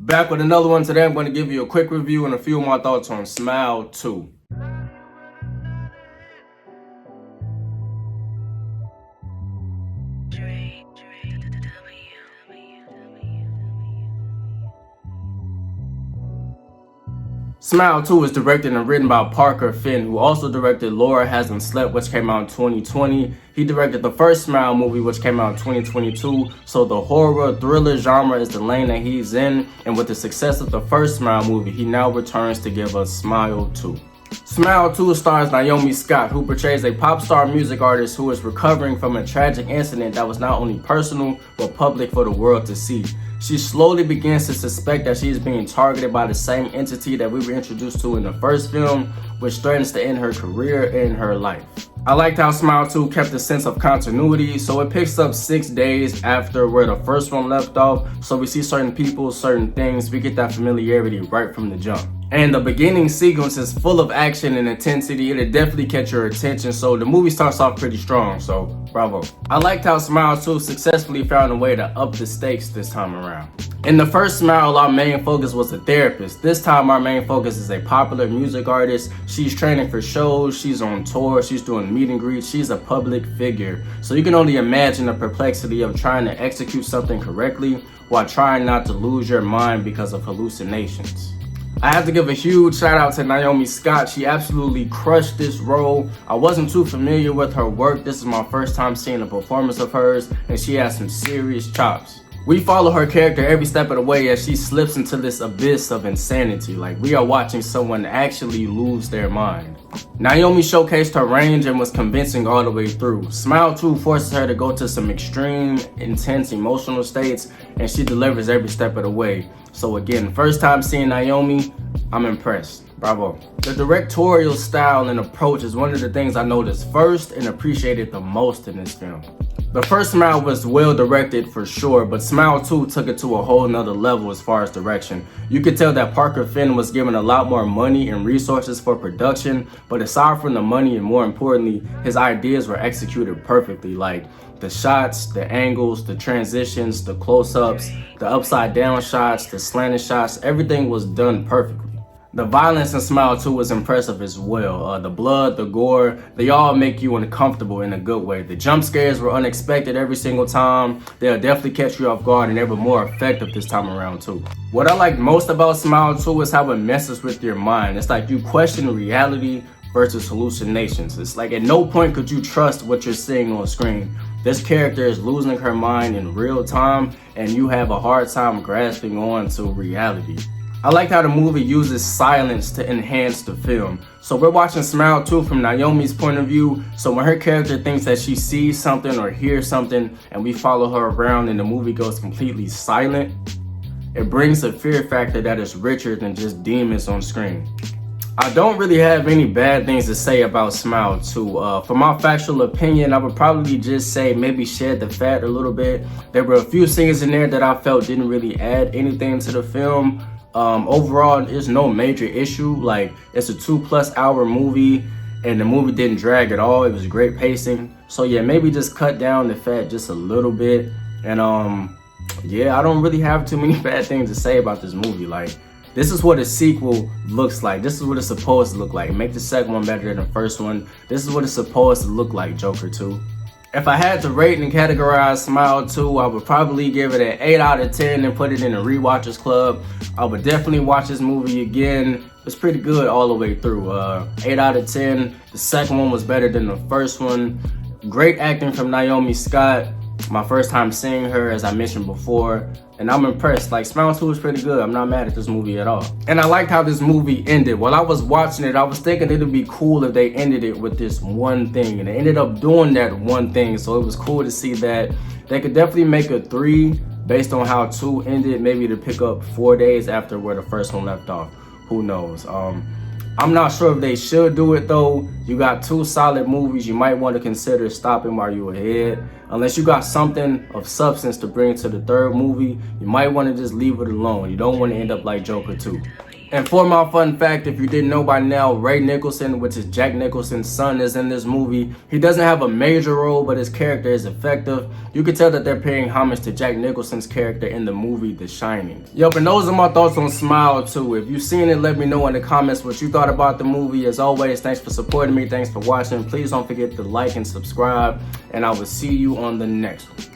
Back with another one. Today I'm going to give you a quick review and a few of my thoughts on Smile 2. Smile 2 is directed and written by Parker Finn, who also directed Laura Hasn't Slept, which came out in 2020. He directed the first Smile movie, which came out in 2022. So the horror thriller genre is the lane that he's in, and with the success of the first Smile movie, he now returns to give us Smile 2. Smile 2 stars Naomi Scott, who portrays a pop star music artist who is recovering from a tragic incident that was not only personal, but public for the world to see. She slowly begins to suspect that she is being targeted by the same entity that we were introduced to in the first film, which threatens to end her career and her life. I liked how Smile 2 kept a sense of continuity, so it picks up 6 days after where the first one left off, so we see certain people, certain things, we get that familiarity right from the jump. And the beginning sequence is full of action and intensity. It'll definitely catch your attention, so the movie starts off pretty strong, so bravo. I liked how Smile 2 successfully found a way to up the stakes this time around. In the first Smile, our main focus was a therapist. This time our main focus is a popular music artist. She's training for shows, she's on tour, she's doing meet and greets, she's a public figure. So you can only imagine the perplexity of trying to execute something correctly while trying not to lose your mind because of hallucinations. I have to give a huge shout out to Naomi Scott. She absolutely crushed this role. I wasn't too familiar with her work. This is my first time seeing a performance of hers, and she has some serious chops. We follow her character every step of the way as she slips into this abyss of insanity. Like, we are watching someone actually lose their mind. Naomi showcased her range and was convincing all the way through. Smile 2 forces her to go to some extreme, intense emotional states, and she delivers every step of the way. So again, first time seeing Naomi, I'm impressed. Bravo. The directorial style and approach is one of the things I noticed first and appreciated the most in this film. The first Smile was well directed for sure, but Smile 2 took it to a whole nother level as far as direction. You could tell that Parker Finn was given a lot more money and resources for production, but aside from the money and more importantly, his ideas were executed perfectly. Like the shots, the angles, the transitions, the close-ups, the upside down shots, the slanted shots, everything was done perfectly. The violence in Smile 2 was impressive as well. The blood, the gore, they all make you uncomfortable in a good way. The jump scares were unexpected every single time. They'll definitely catch you off guard, and they were more effective this time around too. What I like most about Smile 2 is how it messes with your mind. It's like you question reality versus hallucinations. It's like at no point could you trust what you're seeing on screen. This character is losing her mind in real time, and you have a hard time grasping on to reality. I like how the movie uses silence to enhance the film. So we're watching Smile 2 from Naomi's point of view. So when her character thinks that she sees something or hears something and we follow her around and the movie goes completely silent, it brings a fear factor that is richer than just demons on screen. I don't really have any bad things to say about Smile 2. For my factual opinion, I would probably just say maybe shed the fat a little bit. There were a few scenes in there that I felt didn't really add anything to the film. Overall, there's no major issue. Like, it's a 2+ hour movie and the movie didn't drag at all. It was great pacing. So yeah, maybe just cut down the fat just a little bit. And yeah, I don't really have too many bad things to say about this movie. Like, this is what a sequel looks like. This is what it's supposed to look like. Make the second one better than the first one. This is what it's supposed to look like, Joker 2. If I had to rate and categorize Smile 2, I would probably give it an 8 out of 10 and put it in a rewatchers club. I would definitely watch this movie again. It's pretty good all the way through. 8 out of 10. The second one was better than the first one. Great acting from Naomi Scott. My first time seeing her, as I mentioned before, and I'm impressed. Like, Smile 2 is pretty good. I'm not mad at this movie at all. And I liked how this movie ended. While I was watching it, I was thinking it'd be cool if they ended it with this one thing, and they ended up doing that one thing. So it was cool to see that. They could definitely make a 3 based on how 2 ended, maybe to pick up 4 days after where the first one left off. Who knows? I'm not sure if they should do it though. You got 2 solid movies. You might want to consider stopping while you're ahead. Unless you got something of substance to bring to the third movie, you might want to just leave it alone. You don't want to end up like Joker 2. And for my fun fact, if you didn't know by now, Ray Nicholson, which is Jack Nicholson's son, is in this movie. He doesn't have a major role, but his character is effective. You can tell that they're paying homage to Jack Nicholson's character in the movie The Shining. Yup, and those are my thoughts on Smile 2. If you've seen it, let me know in the comments what you thought about the movie. As always, thanks for supporting me. Thanks for watching. Please don't forget to like and subscribe, and I will see you on the next one.